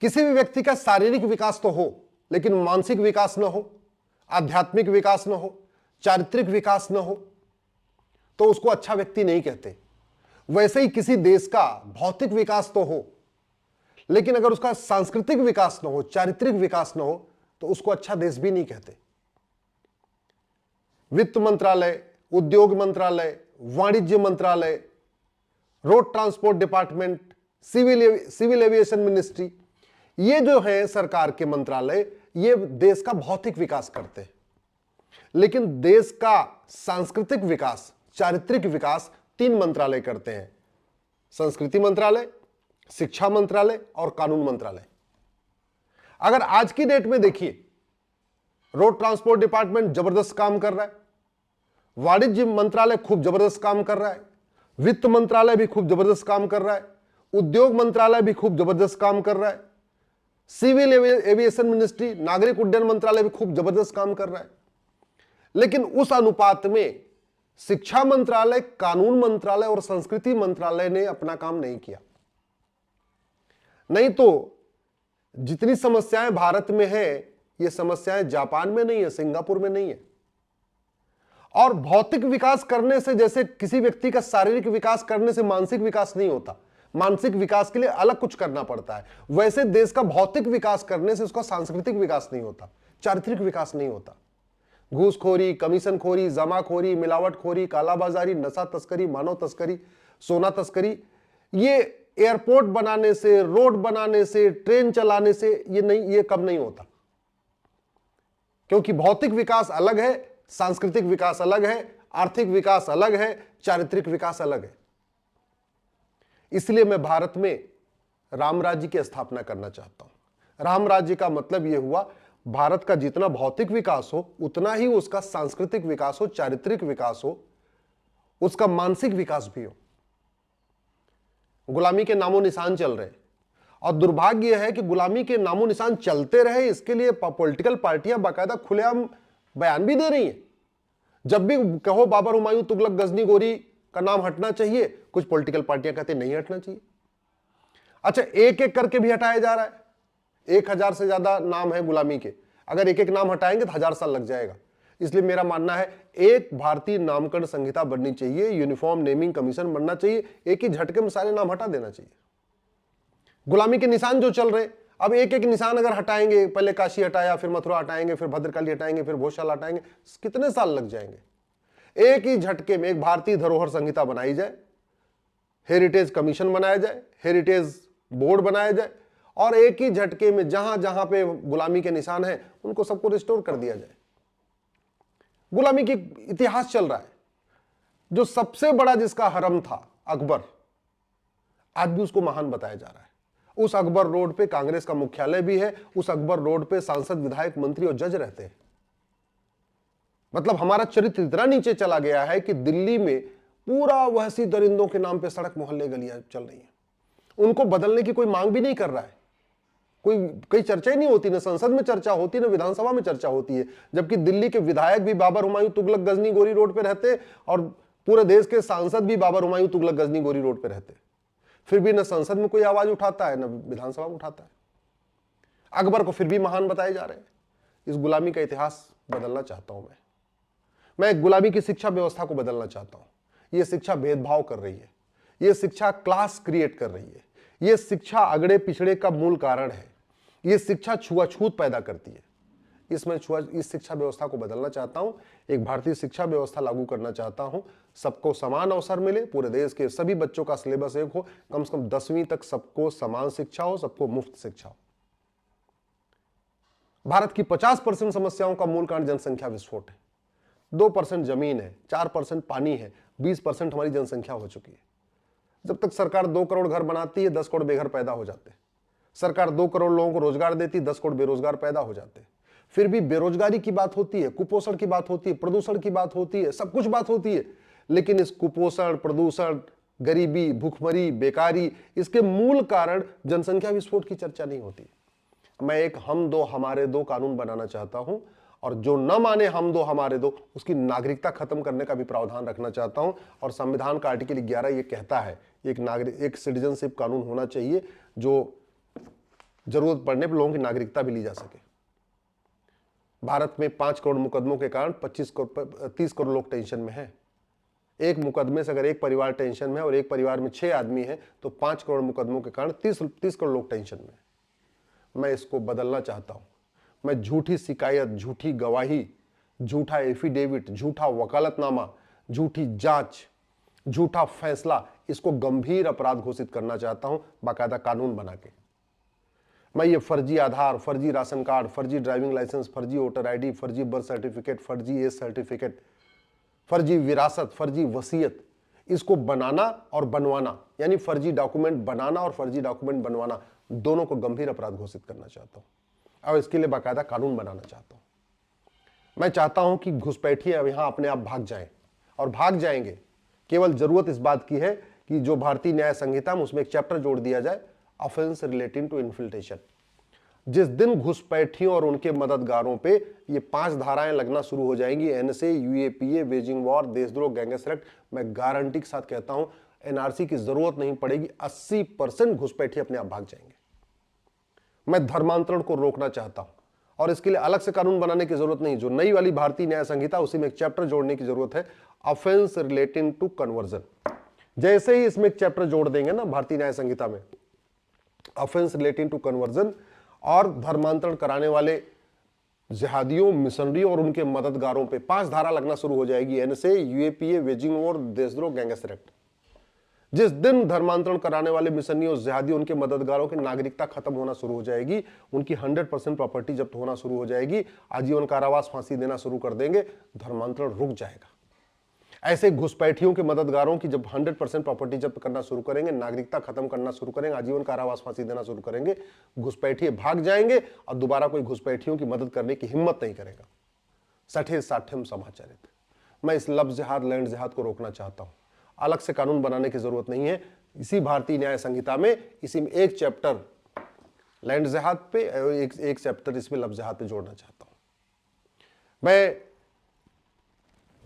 किसी भी व्यक्ति का शारीरिक विकास तो हो लेकिन मानसिक विकास न हो, आध्यात्मिक विकास न हो, चारित्रिक विकास न हो, तो उसको अच्छा व्यक्ति नहीं कहते। वैसे ही किसी देश का भौतिक विकास तो हो लेकिन अगर उसका सांस्कृतिक विकास न हो, चारित्रिक विकास न हो, तो उसको अच्छा देश भी नहीं कहते। वित्त मंत्रालय, उद्योग मंत्रालय, वाणिज्य मंत्रालय, road transport department, civil aviation ministry, ये जो है सरकार के मंत्रालय, ये देश का भौतिक विकास करते हैं। लेकिन देश का सांस्कृतिक विकास, चारित्रिक विकास 3 मंत्रालय करते हैं: संस्कृति मंत्रालय, शिक्षा मंत्रालय और कानून मंत्रालय। अगर आज की डेट में देखिए, रोड ट्रांसपोर्ट डिपार्टमेंट जबरदस्त काम कर रहा है, वाणिज्य मंत्रालय खूब जबरदस्त काम कर रहा है, वित्त मंत्रालय भी खूब जबरदस्त काम कर रहा है, उद्योग मंत्रालय भी खूब जबरदस्त काम कर रहा है, सिविल एविएशन मिनिस्ट्री, नागरिक उड्डयन मंत्रालय भी खूब जबरदस्त काम कर रहा है। लेकिन उस अनुपात में शिक्षा मंत्रालय, कानून मंत्रालय और संस्कृति मंत्रालय ने अपना काम नहीं किया। नहीं तो जितनी समस्याएं भारत में है, ये समस्याएं जापान में नहीं है, सिंगापुर में नहीं है। और भौतिक विकास करने से, जैसे किसी व्यक्ति का शारीरिक विकास करने से मानसिक विकास नहीं होता, मानसिक विकास के लिए अलग कुछ करना पड़ता है, वैसे देश का भौतिक विकास करने से उसका सांस्कृतिक विकास नहीं होता, चारित्रिक विकास नहीं होता। घूसखोरी, कमीशनखोरी, जमाखोरी, मिलावटखोरी, कालाबाजारी, नशा तस्करी, मानव तस्करी, सोना तस्करी, ये एयरपोर्ट बनाने से, रोड बनाने से, ट्रेन चलाने से ये कम नहीं होता। क्योंकि भौतिक विकास अलग है, सांस्कृतिक विकास अलग है, आर्थिक विकास अलग है, चारित्रिक विकास अलग है। इसलिए मैं भारत में राम राज्य की स्थापना करना चाहता हूं। राम राज्य का मतलब यह हुआ, भारत का जितना भौतिक विकास हो उतना ही उसका सांस्कृतिक विकास हो, चारित्रिक विकास हो, उसका मानसिक विकास भी हो। गुलामी के नामो निशान चल रहे, और दुर्भाग्य यह है कि गुलामी के नामो निशान चलते रहे, इसके लिए पॉलिटिकल पार्टियां बाकायदा खुलेआम बयान भी दे रही हैं। जब भी कहो बाबर, हुमायूं, तुगलक, गजनी, गोरी का नाम हटना चाहिए, कुछ पॉलिटिकल पार्टियां कहते नहीं हटना चाहिए। अच्छा, एक एक करके भी हटाया जा रहा है। 1000 से ज्यादा नाम है गुलामी के, अगर एक एक नाम हटाएंगे तो 1000 साल लग जाएगा। इसलिए मेरा मानना है एक भारतीय नामकरण संहिता बननी चाहिए, यूनिफॉर्म नेमिंग कमीशन बनना चाहिए, एक ही झटके में सारे नाम हटा देना चाहिए। गुलामी के निशान जो चल रहे, अब एक एक निशान अगर हटाएंगे, पहले काशी हटाया, फिर मथुरा हटाएंगे, फिर भद्रकाली हटाएंगे, फिर भोजशाला हटाएंगे, कितने साल लग जाएंगे। एक ही झटके में एक भारतीय धरोहर संहिता बनाई जाए, हेरिटेज कमीशन बनाया जाए, हेरिटेज बोर्ड बनाया जाए, और एक ही झटके में जहां जहां पे गुलामी के निशान हैं उनको सबको रिस्टोर कर दिया जाए। गुलामी की इतिहास चल रहा है। जो सबसे बड़ा जिसका हरम था अकबर, आज भी उसको महान बताया जा रहा है। उस अकबर रोड पे कांग्रेस का मुख्यालय भी है, उस अकबर रोड पे सांसद, विधायक, मंत्री और जज रहते हैं। मतलब हमारा चरित्र इतना नीचे चला गया है कि दिल्ली में पूरा वहशी दरिंदों के नाम पे सड़क, मोहल्ले, गलियां चल रही हैं। उनको बदलने की कोई मांग भी नहीं कर रहा है, कोई चर्चा ही नहीं होती, ना संसद में चर्चा होती, ना विधानसभा में चर्चा होती है। जबकि दिल्ली के विधायक भी बाबर, हुमायूं, तुगलक, गजनी, गोरी रोड पे रहते, और पूरे देश के सांसद भी बाबर, हुमायूं, तुगलक, गजनी, गोरी रोड पे रहते, फिर भी न संसद में कोई आवाज उठाता है, न विधानसभा में उठाता है। अकबर को फिर भी महान बताए जा रहे हैं। इस गुलामी का इतिहास बदलना चाहता हूं मैं गुलामी की शिक्षा व्यवस्था को बदलना चाहता हूं। यह शिक्षा भेदभाव कर रही है, यह शिक्षा क्लास क्रिएट कर रही है, यह शिक्षा अगड़े पिछड़े का मूल कारण है, यह शिक्षा छुआछूत पैदा करती है। इस शिक्षा व्यवस्था को बदलना चाहता हूं, एक भारतीय शिक्षा व्यवस्था लागू करना चाहता हूं, सबको समान अवसर मिले, पूरे देश के सभी बच्चों का सिलेबस एक हो, कम से कम 10वीं तक सबको समान शिक्षा हो, सबको मुफ्त शिक्षा हो। भारत की 50% समस्याओं का मूल कारण जनसंख्या विस्फोट है। 2% जमीन है, 4% पानी है, 20% हमारी जनसंख्या हो चुकी है। जब तक सरकार 2 करोड़ घर बनाती है, 10 करोड़ बेघर पैदा हो जाते हैं। सरकार 2 करोड़ लोगों को रोजगार देती, 10 करोड़ बेरोजगार पैदा हो जाते हैं। फिर भी बेरोजगारी की बात होती है, कुपोषण की बात होती है, प्रदूषण की बात होती है, सब कुछ बात होती है, लेकिन इस कुपोषण, प्रदूषण, गरीबी, भूखमरी, बेकारी, इसके मूल कारण जनसंख्या विस्फोट की चर्चा नहीं होती। मैं एक हम दो हमारे दो कानून बनाना चाहता हूं, और जो न माने हम दो हमारे दो, उसकी नागरिकता खत्म करने का भी प्रावधान रखना चाहता हूं। और संविधान का आर्टिकल 11 ये कहता है एक सिटीजनशिप कानून होना चाहिए जो जरूरत पड़ने पर लोगों की नागरिकता भी ली जा सके। भारत में 5 करोड़ मुकदमों के कारण 30 करोड़ लोग टेंशन में हैं। एक मुकदमे से अगर एक परिवार टेंशन में है और एक परिवार में 6 आदमी हैं तो 5 करोड़ मुकदमों के कारण 30 करोड़ लोग टेंशन में हैं। मैं इसको बदलना चाहता हूं। मैं झूठी शिकायत, झूठी गवाही, झूठा एफिडेविट, झूठा वकालतनामा, झूठी जांच, झूठा फैसला, इसको गंभीर अपराध घोषित करना चाहता हूं बाकायदा कानून बना के। मैं ये फर्जी आधार, फर्जी राशन कार्ड, फर्जी ड्राइविंग लाइसेंस, फर्जी वोटर आईडी, फर्जी बर्थ सर्टिफिकेट, फर्जी एज सर्टिफिकेट, फर्जी विरासत, फर्जी वसीयत, इसको बनाना और बनवाना, यानी फर्जी डॉक्यूमेंट बनाना और फर्जी डॉक्यूमेंट बनवाना, दोनों को गंभीर अपराध घोषित करना चाहता हूं और इसके लिए बाकायदा कानून बनाना चाहता हूं। मैं चाहता हूं कि घुसपैठिए अब यहां अपने आप भाग जाएं और भाग जाएंगे। केवल जरूरत इस बात की है कि जो भारतीय न्याय संहिता में उसमें एक चैप्टर जोड़ दिया जाए, ऑफेंस रिलेटिंग टू इन्फिल्ट्रेशन। जिस दिन घुसपैठियों और उनके मददगारों पे ये 5 धाराएं लगना शुरू हो जाएंगी, एनएसए, यूएपीए, वेजिंग वॉर, देशद्रोह, गैंगस्टर एक्ट, मैं गारंटी के साथ कहता हूं एनआरसी की जरूरत नहीं पड़ेगी। 80% घुसपैठिए अपने आप भाग जाएंगे। मैं धर्मांतरण को रोकना चाहता हूं और इसके लिए अलग से कानून बनाने की जरूरत नहीं। जो नई वाली भारतीय न्याय संहिता, उसी में एक चैप्टर जोड़ने की जरूरत है, ऑफेंस रिलेटिंग टू कन्वर्जन। जैसे ही इसमें एक चैप्टर जोड़ देंगे ना भारतीय न्याय संहिता में, ऑफेंस रिलेटिंग टू कन्वर्जन, और धर्मांतरण कराने वाले जिहादियों, मिशनरियों और उनके मददगारों पे 5 धारा लगना शुरू हो जाएगी, एनएसए, यूएपीए, वेजिंग वॉर, देशद्रोह, गैंगस्टर एक्ट। जिस दिन धर्मांतरण कराने वाले मिशनरियों, जिहादियों, उनके मददगारों की नागरिकता खत्म होना शुरू हो जाएगी, उनकी 100% प्रॉपर्टी जब्त होना शुरू हो जाएगी, आजीवन कारावास, फांसी देना शुरू कर देंगे, धर्मांतरण रुक जाएगा। ऐसे घुसपैठियों के मददगारों की जब 100% प्रॉपर्टी जब्त करना शुरू करेंगे, नागरिकता खत्म करना शुरू करेंगे, आजीवन कारावास, फांसी देना शुरू करेंगे, घुसपैठिए भाग जाएंगे और दोबारा कोई घुसपैठियों की मदद करने की हिम्मत नहीं करेगा। सठे साठ्यम समाचारित। मैं इस लफ्ज जिहाद, लैंड जिहाद को रोकना चाहता हूं। अलग से कानून बनाने की जरूरत नहीं है। इसी भारतीय न्याय संहिता में, इसी में एक चैप्टर लैंड जिहाद पे, एक चैप्टर इसमें लफ्ज जिहाद पे जोड़ना चाहता हूं। मैं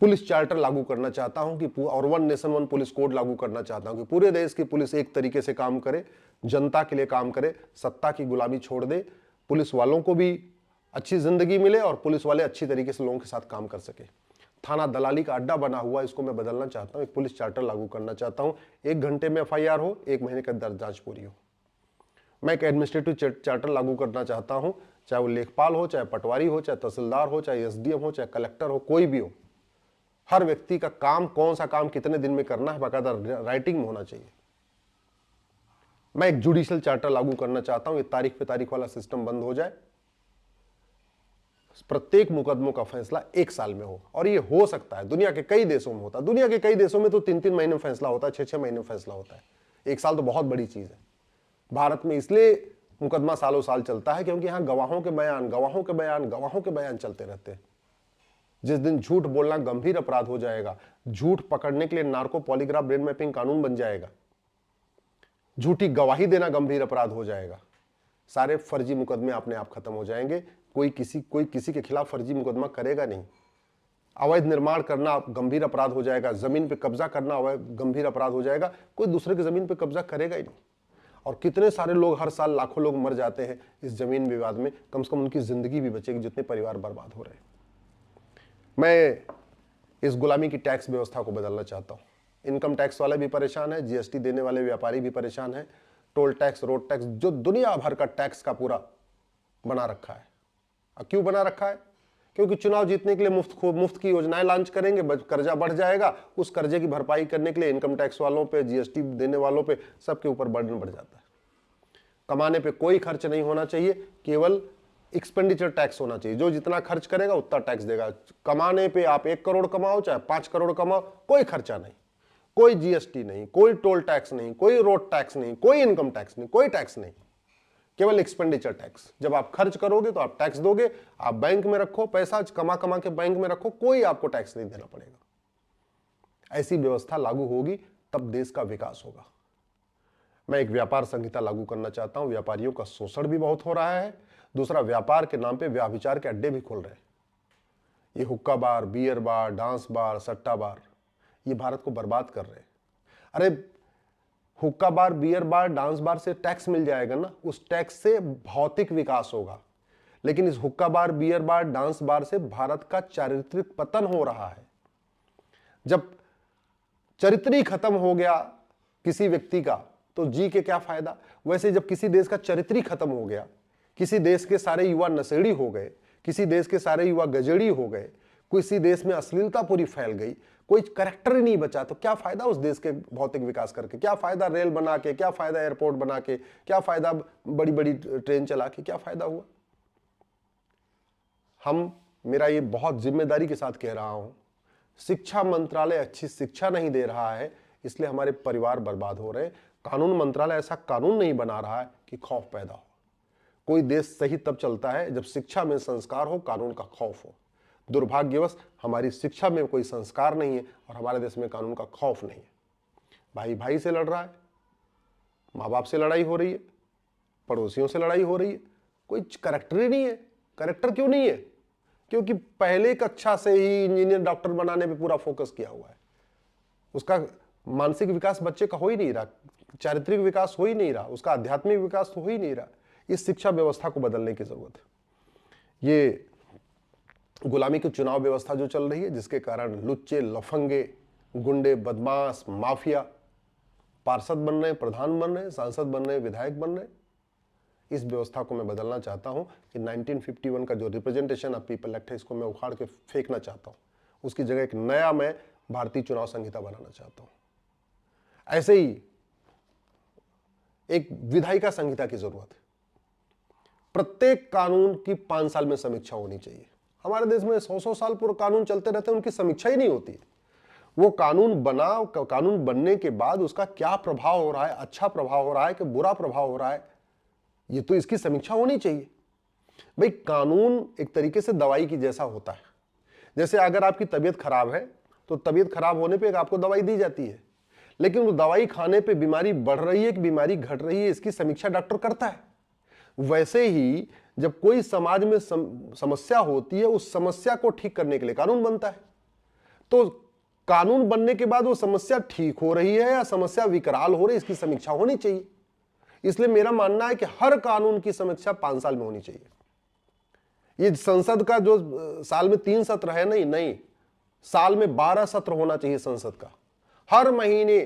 पुलिस चार्टर लागू करना चाहता हूं कि और 1 नेशन 1 पुलिस कोड लागू करना चाहता हूं कि पूरे देश की पुलिस एक तरीके से काम करे, जनता के लिए काम करे, सत्ता की गुलामी छोड़ दे, पुलिस वालों को भी अच्छी जिंदगी मिले और पुलिस वाले अच्छी तरीके से लोगों के साथ काम कर सके। थाना दलाली का अड्डा बना हुआ, इसको मैं बदलना चाहता हूं, एक पुलिस चार्टर लागू करना चाहता हूं। 1 घंटे में एफआईआर हो, 1 महीने के अंदर जांच पूरी हो। मैं एक एडमिनिस्ट्रेटिव चार्टर लागू करना चाहता हूं, चाहे वो लेखपाल हो, चाहे पटवारी हो, चाहे तहसीलदार हो, चाहे एसडीएम हो, चाहे कलेक्टर हो, कोई भी हो, हर व्यक्ति का काम, कौन सा काम कितने दिन में करना है, बाकायदा राइटिंग में होना चाहिए। मैं एक जुडिशियल चार्टर लागू करना चाहता हूं, ये तारीख पे तारीख वाला सिस्टम बंद हो जाए, प्रत्येक मुकदमों का फैसला 1 साल में हो। और ये हो सकता है, दुनिया के कई देशों में होता है। दुनिया के कई देशों में तो 3-3 महीने में फैसला होता है, 6-6 महीने में फैसला होता है। 1 साल तो बहुत बड़ी चीज है। भारत में इसलिए मुकदमा सालों साल चलता है क्योंकि यहां गवाहों के बयान, गवाहों के बयान, गवाहों के बयान चलते रहते हैं। जिस दिन झूठ बोलना गंभीर अपराध हो जाएगा, झूठ पकड़ने के लिए नार्को पॉलीग्राफ ब्रेन मैपिंग कानून बन जाएगा, झूठी गवाही देना गंभीर अपराध हो जाएगा, सारे फर्जी मुकदमे अपने आप खत्म हो जाएंगे। कोई किसी के खिलाफ फर्जी मुकदमा करेगा नहीं। अवैध निर्माण करना गंभीर अपराध हो जाएगा, जमीन पे कब्जा करना अवैध गंभीर अपराध हो जाएगा, कोई दूसरे की जमीन पे कब्जा करेगा ही नहीं। और कितने सारे लोग, हर साल लाखों लोग मर जाते हैं इस जमीन विवाद में, कम से कम उनकी जिंदगी भी बचेगी, जितने परिवार बर्बाद हो रहे हैं। मैं इस गुलामी की टैक्स व्यवस्था को बदलना चाहता हूं। इनकम टैक्स वाले भी परेशान है, जीएसटी देने वाले व्यापारी भी परेशान है, टोल टैक्स, रोड टैक्स, जो दुनिया भर का टैक्स का पूरा बना रखा है। क्यों बना रखा है? क्योंकि चुनाव जीतने के लिए मुफ्त की योजनाएं लॉन्च करेंगे, कर्जा बढ़ जाएगा, उस कर्जे की भरपाई करने के लिए इनकम टैक्स वालों पे, जीएसटी देने वालों पे, सबके ऊपर बर्डन बढ़ जाता है। कमाने पे कोई खर्च नहीं होना चाहिए, केवल एक्सपेंडिचर टैक्स होना चाहिए। जो जितना खर्च करेगा उतना टैक्स देगा। कमाने पे आप 1 करोड़ कमाओ चाहे 5 करोड़ कमाओ, कोई खर्चा नहीं, कोई जीएसटी नहीं, कोई टोल टैक्स नहीं, कोई रोड टैक्स नहीं, कोई इनकम टैक्स नहीं, कोई टैक्स नहीं, केवल एक्सपेंडिचर टैक्स। जब आप खर्च करोगे तो आप टैक्स दोगे, आप बैंक में रखो पैसा, कमा कमा के बैंक में रखो, कोई आपको टैक्स नहीं देना पड़ेगा। ऐसी व्यवस्था लागू होगी तब देश का विकास होगा। मैं एक व्यापार संहिता लागू करना चाहता हूं। व्यापारियों का शोषण भी बहुत हो रहा है। दूसरा, व्यापार के नाम पे व्याभिचार के अड्डे भी खुल रहे हैं। ये हुक्का बार, बियर बार, डांस बार, सट्टा बार, ये भारत को बर्बाद कर रहे हैं। अरे हुक्का बार, बियर बार, डांस बार से टैक्स मिल जाएगा ना, उस टैक्स से भौतिक विकास होगा। लेकिन इस हुक्का बार, बियर बार, डांस बार से भारत का चारित्रिक पतन हो रहा है। जब चरित्र ही खत्म हो गया किसी व्यक्ति का तो जी के क्या फायदा। वैसे जब किसी देश का चरित्र ही खत्म हो गया, किसी देश के सारे युवा नशेड़ी हो गए, किसी देश के सारे युवा गजेड़ी हो गए, किसी देश में अश्लीलता पूरी फैल गई, कोई करैक्टर ही नहीं बचा, तो क्या फायदा उस देश के भौतिक विकास करके, क्या फायदा रेल बना के, क्या फायदा एयरपोर्ट बना के, क्या फायदा बड़ी बड़ी ट्रेन चला के, क्या फायदा हुआ। मेरा ये बहुत जिम्मेदारी के साथ कह रहा हूं, शिक्षा मंत्रालय अच्छी शिक्षा नहीं दे रहा है, इसलिए हमारे परिवार बर्बाद हो रहे हैं। कानून मंत्रालय ऐसा कानून नहीं बना रहा है कि खौफ पैदा हो। कोई देश सही तब चलता है जब शिक्षा में संस्कार हो, कानून का खौफ हो। दुर्भाग्यवश हमारी शिक्षा में कोई संस्कार नहीं है और हमारे देश में कानून का खौफ नहीं है। भाई भाई से लड़ रहा है, माँ बाप से लड़ाई हो रही है, पड़ोसियों से लड़ाई हो रही है, कोई करैक्टर ही नहीं है। करैक्टर क्यों नहीं है? क्योंकि पहले कक्षा से ही इंजीनियर डॉक्टर बनाने पे पूरा फोकस किया हुआ है। उसका मानसिक विकास बच्चे का हो ही नहीं रहा, चारित्रिक विकास हो ही नहीं रहा, उसका आध्यात्मिक विकास तो हो ही नहीं रहा। इस शिक्षा व्यवस्था को बदलने की जरूरत है। ये गुलामी की चुनाव व्यवस्था जो चल रही है, जिसके कारण लुच्चे, लफंगे, गुंडे, बदमाश, माफिया पार्षद बन रहे हैं, प्रधान बन रहे हैं, सांसद बन रहे हैं, विधायक बन रहे हैं, इस व्यवस्था को मैं बदलना चाहता हूं कि 1951 का जो रिप्रेजेंटेशन ऑफ पीपल एक्ट है, इसको मैं उखाड़ के फेंकना चाहता हूं। उसकी जगह एक नया मैं भारतीय चुनाव संहिता बनाना चाहता हूं। ऐसे ही एक विधायिका संहिता की जरूरत है। प्रत्येक कानून की 5 साल में समीक्षा होनी चाहिए। हमारे देश में 100 साल पूर्व कानून चलते रहते हैं, उनकी समीक्षा ही नहीं होती है। वो कानून कानून बनने के बाद उसका क्या प्रभाव हो रहा है, अच्छा प्रभाव हो रहा है कि बुरा प्रभाव हो रहा है, ये तो इसकी समीक्षा होनी चाहिए। भाई कानून एक तरीके से दवाई की जैसा होता है। जैसे अगर आपकी तबीयत खराब है तो तबीयत खराब होने पे आपको दवाई दी जाती है, लेकिन वो दवाई खाने पे बीमारी बढ़ रही है कि बीमारी घट रही है, इसकी समीक्षा डॉक्टर करता है। वैसे ही जब कोई समाज में समस्या होती है, उस समस्या को ठीक करने के लिए कानून बनता है। तो कानून बनने के बाद वो समस्या ठीक हो रही है या समस्या विकराल हो रही है, इसकी समीक्षा होनी चाहिए। इसलिए मेरा मानना है कि हर कानून की समीक्षा 5 साल में होनी चाहिए। ये संसद का जो साल में 3 सत्र है, नहीं, साल में 12 सत्र होना चाहिए संसद का। हर महीने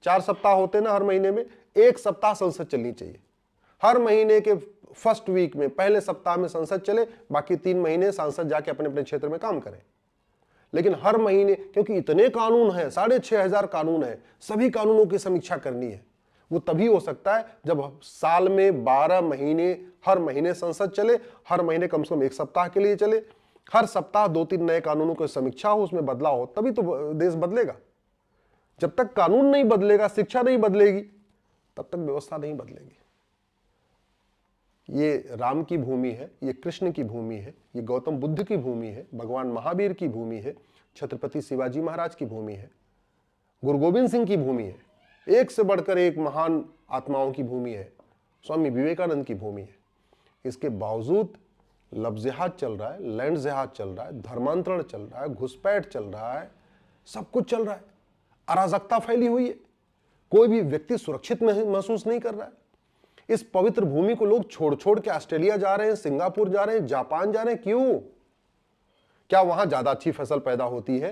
4 सप्ताह होते ना, हर महीने में 1 सप्ताह संसद चलनी चाहिए। हर महीने के फर्स्ट वीक में, पहले सप्ताह में संसद चले, बाकी 3 महीने सांसद जाके अपने अपने क्षेत्र में काम करें। लेकिन हर महीने, क्योंकि इतने कानून हैं, 6500 कानून है, सभी कानूनों की समीक्षा करनी है। वो तभी हो सकता है जब साल में 12 महीने, हर महीने संसद चले, हर महीने कम से कम 1 सप्ताह के लिए चले, हर सप्ताह 2-3 नए कानूनों की समीक्षा हो, उसमें बदलाव हो, तभी तो देश बदलेगा। जब तक कानून नहीं बदलेगा, शिक्षा नहीं बदलेगी, तब तक व्यवस्था नहीं बदलेगी। ये राम की भूमि है, ये कृष्ण की भूमि है, ये गौतम बुद्ध की भूमि है, भगवान महावीर की भूमि है, छत्रपति शिवाजी महाराज की भूमि है, गुरु गोविंद सिंह की भूमि है, एक से बढ़कर एक महान आत्माओं की भूमि है, स्वामी विवेकानंद की भूमि है। इसके बावजूद लव जिहाद चल रहा है, लैंड जिहाद चल रहा है, धर्मांतरण चल रहा है, घुसपैठ चल रहा है, सब कुछ चल रहा है, अराजकता फैली हुई है, कोई भी व्यक्ति सुरक्षित महसूस नहीं कर रहा है। इस पवित्र भूमि को लोग छोड़ छोड़ के ऑस्ट्रेलिया जा रहे हैं, सिंगापुर जा रहे हैं, जापान जा रहे हैं। क्यों? क्या वहां ज्यादा अच्छी फसल पैदा होती है?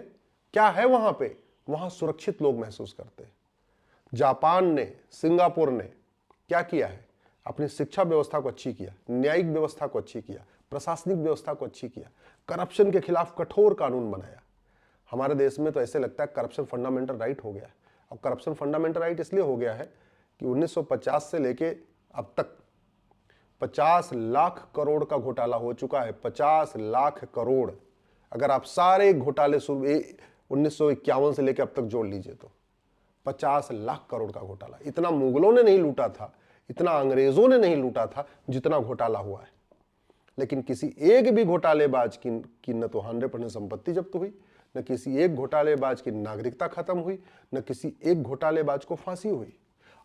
क्या है वहां पे? वहां सुरक्षित लोग महसूस करते हैं। जापान ने, सिंगापुर ने क्या किया है? अपनी शिक्षा व्यवस्था को अच्छी किया, न्यायिक व्यवस्था को अच्छी किया, प्रशासनिक व्यवस्था को अच्छी किया, करप्शन के खिलाफ कठोर कानून बनाया। हमारे देश में तो ऐसे लगता है करप्शन फंडामेंटल राइट हो गया है। और करप्शन फंडामेंटल राइट इसलिए हो गया है कि 1950 से लेके अब तक 50 लाख करोड़ का घोटाला हो चुका है। 50 लाख करोड़, अगर आप सारे घोटाले 1951 से लेकर अब तक जोड़ लीजिए तो 50 लाख करोड़ का घोटाला। इतना मुगलों ने नहीं लूटा था, इतना अंग्रेजों ने नहीं लूटा था जितना घोटाला हुआ है। लेकिन किसी एक भी घोटालेबाज की न तो 100% संपत्ति जब्त हुई, न किसी एक घोटालेबाज की नागरिकता खत्म हुई, न किसी एक घोटालेबाज को फांसी हुई।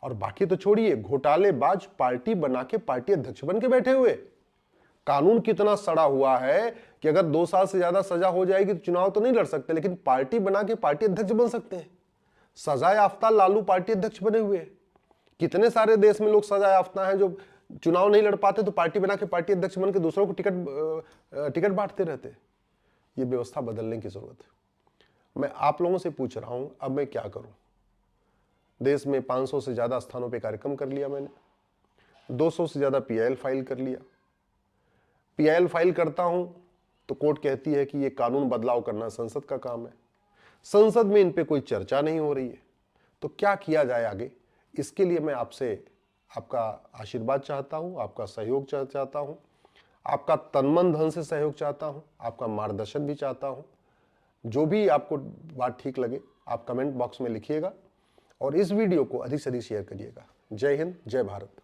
और बाकी तो छोड़िए, घोटालेबाज पार्टी बना के पार्टी अध्यक्ष बन के बैठे हुए। कानून कितना सड़ा हुआ है कि अगर 2 साल से ज्यादा सजा हो जाएगी तो चुनाव तो नहीं लड़ सकते, लेकिन पार्टी बना के पार्टी अध्यक्ष बन सकते हैं। सजा याफ्ता लालू पार्टी अध्यक्ष बने हुए हैं। कितने सारे देश में लोग सजा याफ्ता हैं जो चुनाव नहीं लड़ पाते तो पार्टी बना के पार्टी अध्यक्ष बन के दूसरों को टिकट बांटते रहते। ये व्यवस्था बदलने की जरूरत है। मैं आप लोगों से पूछ रहा हूं, अब मैं क्या करूं? देश में 500 से ज्यादा स्थानों पे कार्यक्रम कर लिया मैंने, 200 से ज्यादा पीआईएल फाइल कर लिया। पीआईएल फाइल करता हूं तो कोर्ट कहती है कि ये कानून बदलाव करना संसद का काम है। संसद में इन पे कोई चर्चा नहीं हो रही है। तो क्या किया जाए आगे? इसके लिए मैं आपसे आपका आशीर्वाद चाहता हूं, आपका सहयोग चाहता हूं, आपका तन मन धन से सहयोग चाहता हूं, आपका मार्गदर्शन भी चाहता हूं। जो भी आपको बात ठीक लगे आप कमेंट बॉक्स में लिखिएगा और इस वीडियो को अधिक से अधिक शेयर करिएगा। जय हिंद, जय भारत।